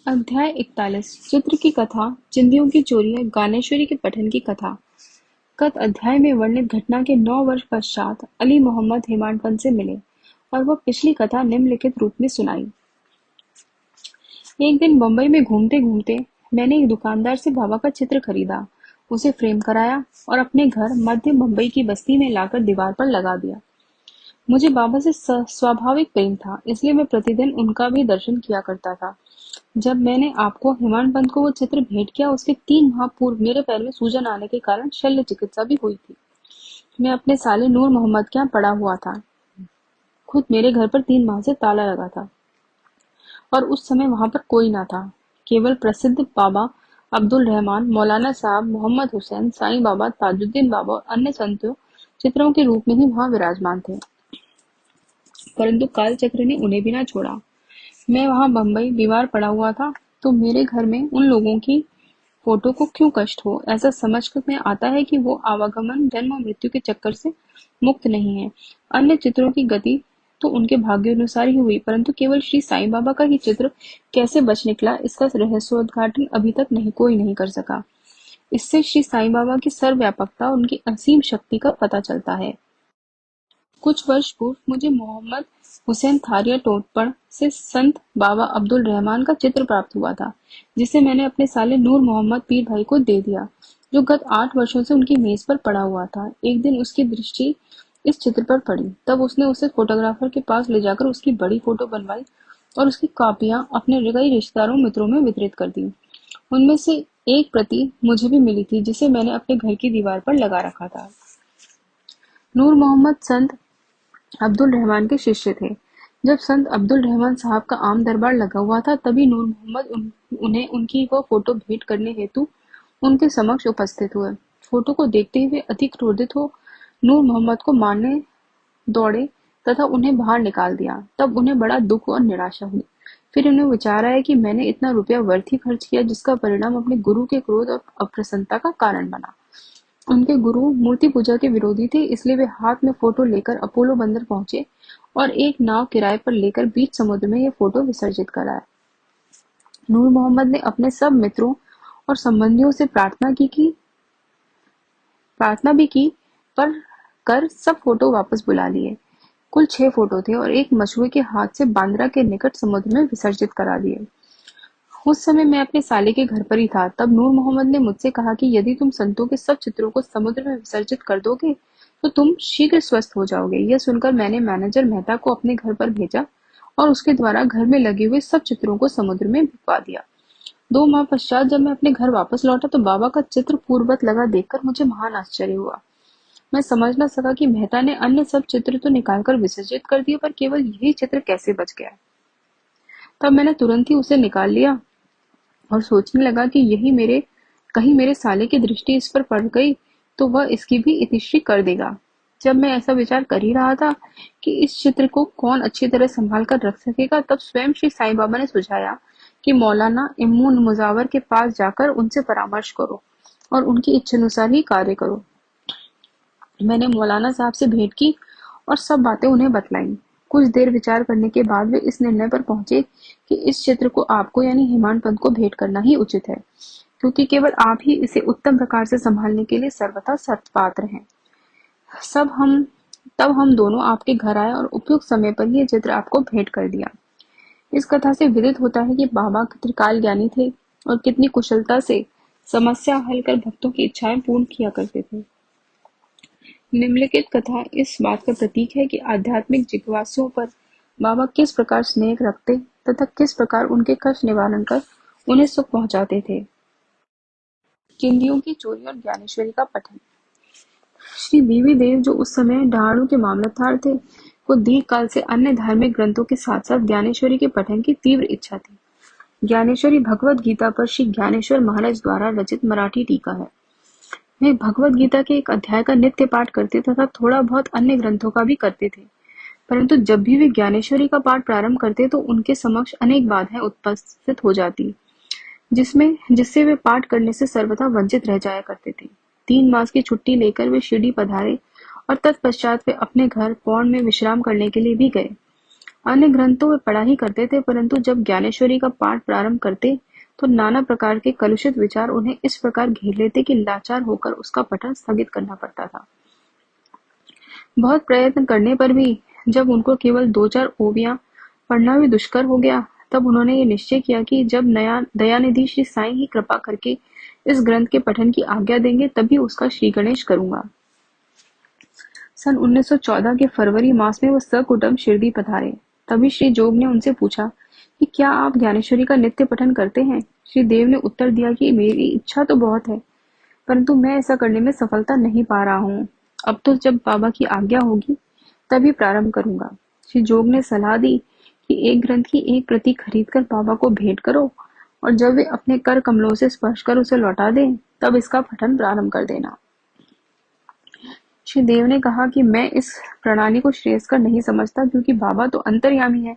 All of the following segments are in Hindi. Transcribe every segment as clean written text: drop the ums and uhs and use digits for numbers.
अध्याय 41 चित्र की कथा चिंदियों की चोरी और ज्ञानेश्वरी के पठन की कथा। गत अध्याय में वर्णित घटना के 9 वर्ष पश्चात अली मोहम्मद हेमाडपंत से मिले और वह पिछली कथा निम्नलिखित रूप में सुनाई। एक दिन बंबई में घूमते घूमते मैंने एक दुकानदार से बाबा का चित्र खरीदा, उसे फ्रेम कराया और अपने घर मध्य मुंबई की बस्ती में लाकर दीवार पर लगा दिया। मुझे बाबा से स्वाभाविक प्रेम था, इसलिए मैं प्रतिदिन उनका भी दर्शन किया करता था। जब मैंने आपको हेमाडपंत को वो चित्र भेंट किया, उसके 3 माह पूर्व मेरे पैर में सूजन आने के कारण शल्य चिकित्सा भी हुई थी। मैं अपने साले नूर मोहम्मद के यहाँ पड़ा हुआ था। खुद मेरे घर पर 3 माह से ताला लगा था और उस समय वहां पर कोई ना था। केवल प्रसिद्ध बाबा अब्दुल रहमान, मौलाना साहब, मोहम्मद हुसैन, साईं बाबा, ताजुद्दीन बाबा और अन्य संतों चित्रों के रूप में ही वहां विराजमान थे। परंतु कालचक्र ने उन्हें भी ना छोड़ा। मैं वहां बंबई बीमार पड़ा हुआ था, तो मेरे घर में उन लोगों की फोटो को क्यों कष्ट हो, ऐसा समझकर में आता है कि वो आवागमन जन्म और मृत्यु के चक्कर से मुक्त नहीं है। अन्य चित्रों की गति तो उनके भाग्यानुसार ही हुई, परंतु केवल श्री साईं बाबा का ही चित्र कैसे बच निकला, इसका रहस्योद्घाटन अभी तक कोई नहीं कर सका। इससे श्री साईं बाबा की सर्वव्यापकता और उनकी असीम शक्ति का पता चलता है। कुछ वर्ष पूर्व मुझे मोहम्मद हुसैन थारिया टोपड़ से संत बाबा अब्दुल रहमान का चित्र प्राप्त हुआ था, जिसे मैंने अपने साले नूर मोहम्मद पीर भाई को दे दिया, जो गत 8 वर्षों से उनकी मेज पर पड़ा हुआ था। एक दिन उसकी दृष्टि इस चित्र पर पड़ी, तब उसने उसे फोटोग्राफर के पास ले जाकर उसकी बड़ी फोटो बनवाई और उसकी कॉपियां अपने कई रिश्तेदारों मित्रों में वितरित कर दी। उनमें से एक प्रति मुझे भी मिली थी, जिसे मैंने अपने घर की दीवार पर लगा रखा था। नूर मोहम्मद संत अब्दुल रहमान के शिष्य थे। जब संत अब्दुल रहमान साहब का आम दरबार लगा हुआ था, तभी नूर मोहम्मद उन्हें उनकी वह फोटो भेंट करने हेतु उनके समक्ष उपस्थित हुए। फोटो को देखते हुए अति क्रोधित हो नूर मोहम्मद को मारने दौड़े तथा उन्हें बाहर निकाल दिया। तब उन्हें बड़ा दुख और निराशा हुई। फिर उन्हें विचार आया कि मैंने इतना रुपया व्यर्थ ही खर्च किया, जिसका परिणाम अपने गुरु के क्रोध और अप्रसन्नता का कारण बना। उनके गुरु मूर्ति पूजा के विरोधी थे, इसलिए वे हाथ में फोटो लेकर अपोलो बंदर पहुंचे और एक नाव किराए पर लेकर बीच समुद्र में ये फोटो विसर्जित कराया। नूर मोहम्मद ने अपने सब मित्रों और संबंधियों से प्रार्थना भी की, पर कर सब फोटो वापस बुला लिए। कुल 6 फोटो थे और एक मछुए के हाथ से बांद्रा के निकट समुद्र में विसर्जित करा दिए। उस समय मैं अपने साले के घर पर ही था। तब नूर मोहम्मद ने मुझसे कहा कि यदि तुम संतों के सब चित्रों को समुद्र में विसर्जित कर दोगे, तो तुम शीघ्र स्वस्थ हो जाओगे। यह सुनकर मैंने मैनेजर मेहता को अपने घर पर भेजा और उसके द्वारा घर में लगे हुए सब चित्रों को समुद्र में भिजवा दिया। 2 माह पश्चात जब मैं अपने घर वापस लौटा, तो बाबा का चित्र पूर्ववत लगा देखकर मुझे महान आश्चर्य हुआ। मैं समझ न सका कि मेहता ने अन्य सब चित्र तो निकालकर विसर्जित कर दिए, पर केवल यही चित्र कैसे बच गया। तब मैंने तुरंत ही उसे निकाल लिया और सोचने लगा कि कहीं मेरे साले की दृष्टि इस पर पड़ गई तो वह इसकी भी इतिश्री कर देगा। जब मैं ऐसा विचार कर ही रहा था कि इस चित्र को कौन अच्छी तरह संभाल कर रख सकेगा, तब स्वयं श्री साईं बाबा ने सुझाया कि मौलाना इम्मुन मुजावर के पास जाकर उनसे परामर्श करो और उनकी इच्छानुसार ही कार्य करो। मैंने मौलाना साहब से भेंट की और सब बातें उन्हें बतलाईं। कुछ देर विचार करने के बाद वे इस निर्णय पर पहुंचे कि इस चित्र को आपको यानी हेमाडपंत को भेंट करना ही उचित है, क्योंकि केवल आप ही इसे उत्तम प्रकार से संभालने के लिए सर्वथा सत्पात्र हैं। सब हम तब हम दोनों आपके घर आए और उपयुक्त समय पर ये चित्र आपको भेंट कर दिया। इस कथा से विदित होता है कि बाबा त्रिकाल ज्ञानी थे और कितनी कुशलता से समस्या हल कर भक्तों की इच्छाएं पूर्ण किया करते थे। निम्नलिखित कथा इस बात का प्रतीक है कि आध्यात्मिक जिज्ञासुओं पर बाबा किस प्रकार स्नेह रखते तथा किस प्रकार उनके कष्ट निवारण कर उन्हें सुख पहुंचाते थे। चिंदियों की चोरी और ज्ञानेश्वरी का पठन। श्री बीवी देव, जो उस समय डहाणू के मामलतदार थे, को दीर्घ काल से अन्य धार्मिक ग्रंथों के साथ साथ ज्ञानेश्वरी के पठन की तीव्र इच्छा थी। ज्ञानेश्वरी भगवद गीता पर श्री ज्ञानेश्वर महाराज द्वारा रचित मराठी टीका है। वे भगवद गीता के एक अध्याय का नित्य पाठ करते तथा थोड़ा बहुत अन्य ग्रंथों का भी करते थे, परंतु जब भी वे ज्ञानेश्वरी का पाठ प्रारंभ करते तो उनके समक्ष अनेक बाधाएं उपस्थित हो जाती, जिससे वे पाठ करने से सर्वथा वंचित रह जाया करते थे। 3 मास की छुट्टी लेकर वे शिरडी पधारे और तत्पश्चात वे अपने घर पौड़ में विश्राम करने के लिए भी गए। अन्य ग्रंथों में पढ़ा ही करते थे, परंतु जब ज्ञानेश्वरी का पाठ प्रारंभ करते तो नाना प्रकार के कलुषित विचार उन्हें इस प्रकार घेर लेते कि लाचार होकर उसका पठन स्थगित करना पड़ता था। बहुत प्रयत्न करने पर भी जब उनको केवल 2-4 ओवियां पढ़ना भी दुष्कर हो गया, तब उन्होंने ये निश्चय किया कि जब नया दयानिधि श्री साईं ही कृपा करके इस ग्रंथ के पठन की आज्ञा देंगे, तभी उसका श्री गणेश करूंगा। सन 1914 के फरवरी मास में वो सकुटुम्ब शिरडी पधारे। तभी श्री जोग ने उनसे पूछा कि क्या आप ज्ञानेश्वरी का नित्य पठन करते हैं? श्री देव ने उत्तर दिया कि मेरी इच्छा तो बहुत है, परंतु मैं ऐसा करने में सफलता नहीं पा रहा हूँ। अब तो जब बाबा की आज्ञा होगी तभी प्रारंभ करूंगा। श्री जोग ने सलाह दी कि एक ग्रंथ की एक प्रति खरीदकर बाबा को भेंट करो और जब वे अपने कर कमलों से स्पर्श कर उसे लौटा दें, तब इसका पठन प्रारंभ कर देना। श्री देव ने कहा कि मैं इस प्रणाली को श्रेयस्कर नहीं समझता, क्योंकि बाबा तो अंतर्यामी है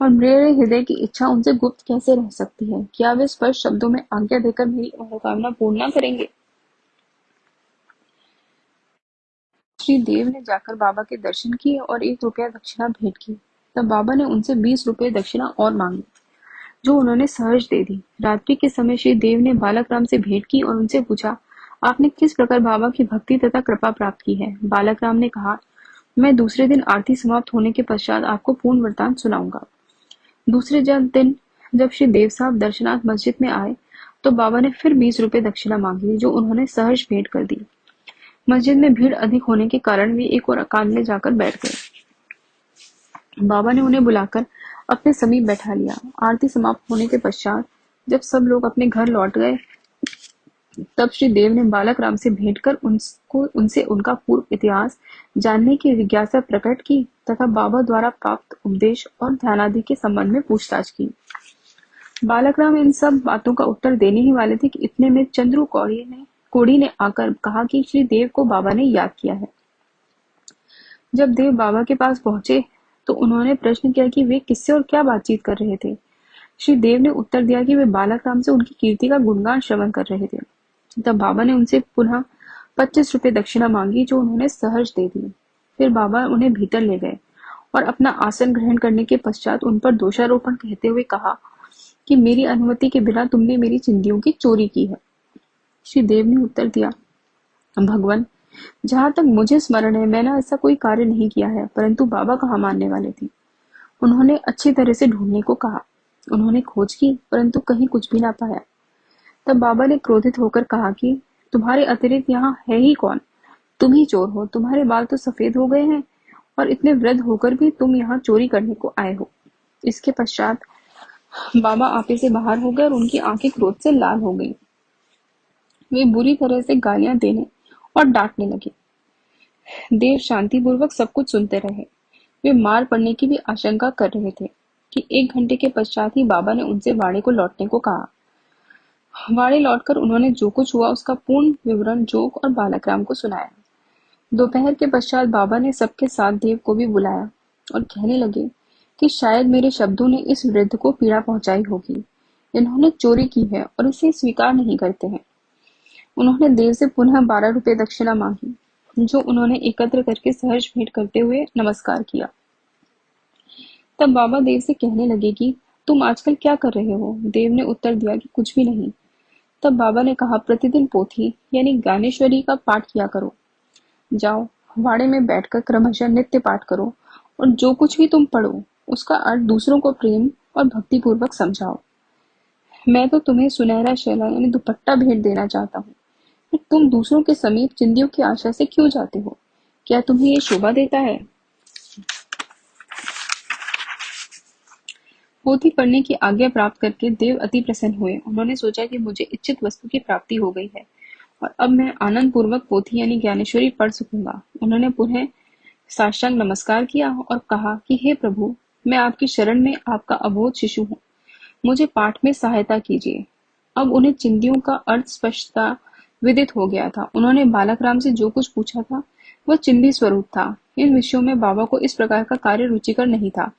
और मेरे हृदय की इच्छा उनसे गुप्त कैसे रह सकती है? क्या वे स्पष्ट शब्दों में आज्ञा देकर मेरी मनोकामना पूर्ण न करेंगे? श्री देव ने जाकर बाबा के दर्शन किए और 1 रुपया दक्षिणा भेंट की। तब बाबा ने उनसे 20 रुपये दक्षिणा और मांगी, जो उन्होंने सहज दे दी। रात्रि के समय श्री देव ने बालक राम से भेंट की और उनसे पूछा, आपने किस प्रकार बाबा की भक्ति तथा कृपा प्राप्त की है? बालक राम ने कहा, मैं दूसरे दिन आरती समाप्त होने के पश्चात आपको पूर्ण वृतांत सुनाऊंगा। दूसरे दिन जब श्री देव साहब दर्शनार्थ मस्जिद में आए, तो बाबा ने फिर 20 रुपये दक्षिणा मांगी, जो उन्होंने सहज भेंट कर दी। मस्जिद में भीड़ अधिक होने के कारण वे एक और एकांत में जाकर बैठ गए। बाबा ने उन्हें बुलाकर अपने समीप बैठा लिया। आरती समाप्त होने के पश्चात जब सब लोग अपने घर लौट गए, तब श्री देव ने बालक राम से भेंट कर उनसे उनका पूर्व इतिहास जानने की जिज्ञासा प्रकट की तथा बाबा द्वारा प्राप्त उपदेश और ध्यानादि के संबंध में पूछताछ की। बालक राम इन सब बातों का उत्तर देने ही वाले थे कि इतने में चंद्रू कोड़ी ने आकर कहा कि श्री देव को बाबा ने याद किया है। जब देव बाबा के पास पहुंचे तो उन्होंने प्रश्न किया कि वे किससे और क्या बातचीत कर रहे थे। श्री देव ने उत्तर दिया कि वे बालक राम से उनकी कीर्ति का गुणगान श्रवण कर रहे थे। तब बाबा ने उनसे पुनः 25 रुपये दक्षिणा मांगी, जो उन्होंने सहज दे दी। फिर बाबा उन्हें भीतर ले गए और अपना आसन ग्रहण करने के पश्चात उन पर दोषारोपण कहते हुए कहा कि मेरी अनुमति के बिना तुमने मेरी चिंदियों की चोरी की है। श्री देव ने उत्तर दिया, भगवान, जहाँ तक मुझे स्मरण है मैंने ऐसा कोई कार्य नहीं किया है, परंतु बाबा कहाँ मानने वाले थे। उन्होंने अच्छी तरह से ढूंढने को कहा। उन्होंने खोज की, परंतु कहीं कुछ भी ना पाया। तब बाबा ने क्रोधित होकर कहा कि तुम्हारे अतिरिक्त यहाँ है ही कौन? तुम ही चोर हो। तुम्हारे बाल तो सफेद हो गए हैं और इतने वृद्ध होकर भी तुम यहाँ चोरी करने को आए हो। इसके पश्चात बाबा आपे से बाहर हो गए और उनकी आंखें क्रोध से लाल हो गईं। वे बुरी तरह से गालियां देने और डांटने लगे। देव शांतिपूर्वक सब कुछ सुनते रहे। वे मार पड़ने की भी आशंका कर रहे थे कि 1 घंटे के पश्चात ही बाबा ने उनसे वाड़े को लौटने को कहा। वाड़े लौटकर उन्होंने जो कुछ हुआ उसका पूर्ण विवरण जोग और बालक राम को सुनाया। दोपहर के पश्चात बाबा ने सबके साथ देव को भी बुलाया और कहने लगे कि शायद मेरे शब्दों ने इस वृद्ध को पीड़ा पहुंचाई होगी। इन्होंने चोरी की है और इसे स्वीकार नहीं करते हैं। उन्होंने देव से पुनः 12 रुपये दक्षिणा मांगी, जो उन्होंने एकत्र करके सहज भेंट करते हुए नमस्कार किया। तब बाबा देव से कहने लगे कि तुम आजकल क्या कर रहे हो? देव ने उत्तर दिया कि कुछ भी नहीं। तब बाबा ने कहा, प्रतिदिन पोथी यानी ज्ञानेश्वरी का पाठ किया करो। जाओ, वाड़े में बैठकर क्रमशः नित्य पाठ करो और जो कुछ भी तुम पढ़ो उसका अर्थ दूसरों को प्रेम और भक्ति पूर्वक समझाओ। मैं तो तुम्हें सुनहरा शैला यानी दुपट्टा भेंट देना चाहता हूँ, फिर तुम दूसरों के समीप चिंदियों की आशा से क्यों जाते हो? क्या तुम्हें ये शोभा देता है? पोथी पढ़ने की आज्ञा प्राप्त करके देव अति प्रसन्न हुए। उन्होंने सोचा कि मुझे इच्छित वस्तु की प्राप्ति हो गई है और अब मैं आनंद पूर्वक पोथी यानी ज्ञानेश्वरी पढ़ सकूंगा। उन्होंने पुनः साष्टांग नमस्कार किया और कहा कि हे प्रभु, मैं आपकी शरण में आपका अबोध शिशु हूँ, मुझे पाठ में सहायता कीजिए। अब उन्हें चिंदियों का अर्थ स्पष्टता विदित हो गया था। उन्होंने बालक राम से जो कुछ पूछा था वह चिंदी स्वरूप था। इन विषयों में बाबा को इस प्रकार का कार्य रुचिकर नहीं था,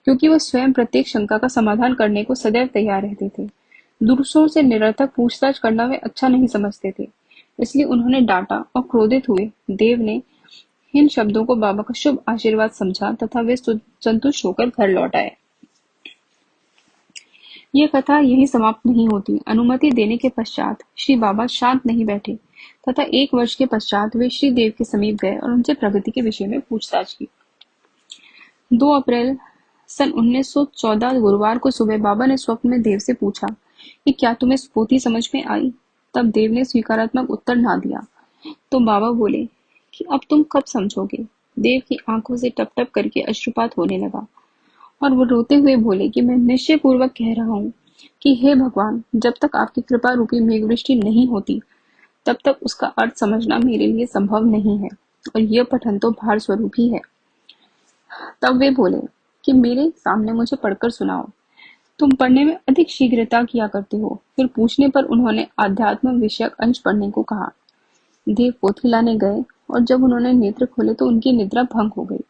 क्योंकि वह स्वयं प्रत्येक शंका का समाधान करने को सदैव तैयार रहते थे। दूसरों से निरर्थक पूछताछ करना वे अच्छा नहीं समझते थे, इसलिए उन्होंने डांटा और क्रोधित हुए देव ने इन शब्दों को बाबा का शुभ आशीर्वाद समझा तथा वे संतुष्ट होकर घर लौट आए। ये कथा यहीं समाप्त नहीं होती। अनुमति देने के पश्चात श्री बाबा शांत नहीं बैठे तथा 1 वर्ष के पश्चात वे श्री देव के समीप गए और उनसे प्रगति के विषय में पूछताछ की। 2 अप्रैल सन 1914 गुरुवार को सुबह बाबा ने स्वप्न में देव से पूछा कि क्या तुम्हें स्फूर्ति समझ में आई? तब देव ने स्वीकारात्मक उत्तर ना दिया। तो बाबा बोले कि अब तुम कब समझोगे? देव की आंखों से टप टप करके अश्रुपात होने लगा और वो रोते हुए बोले कि मैं निश्चय पूर्वक कह रहा हूँ कि हे भगवान, जब तक आपकी कृपा रूपी मेघवृष्टि नहीं होती तब तक उसका अर्थ समझना मेरे लिए संभव नहीं है और यह पठन तो भार स्वरूप ही है। तब वे बोले कि मेरे सामने मुझे पढ़कर सुनाओ। तुम पढ़ने में अधिक शीघ्रता किया करते हो। फिर पूछने पर उन्होंने आध्यात्म विषयक अंश पढ़ने को कहा। देव पोथी लाने गए और जब उन्होंने नेत्र खोले तो उनकी निद्रा भंग हो गई।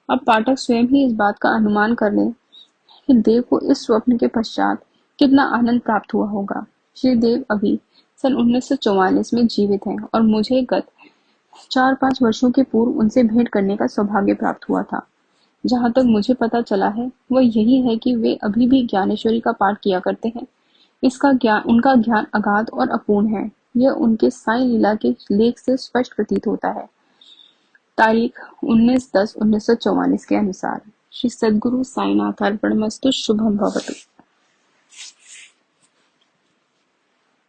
अब पाठक स्वयं ही इस बात का अनुमान कर ले कि देव को इस स्वप्न के पश्चात कितना आनंद प्राप्त हुआ होगा। श्री देव अभी सन 1944 में जीवित हैं और मुझे गत 4-5 वर्षों के पूर्व उनसे भेंट करने का सौभाग्य प्राप्त हुआ था। जहाँ तक मुझे पता चला है वह यही है कि वे अभी भी ज्ञानेश्वरी का पाठ किया करते हैं। उनका ज्ञान अगाध और अपूर्ण है। यह उनके साई लीला के लेख से स्पष्ट प्रतीत होता है। तारीख 19/10/1944 के अनुसार। श्री सद्गुरु साईनाथार्पणमस्तु। शुभम भवतु।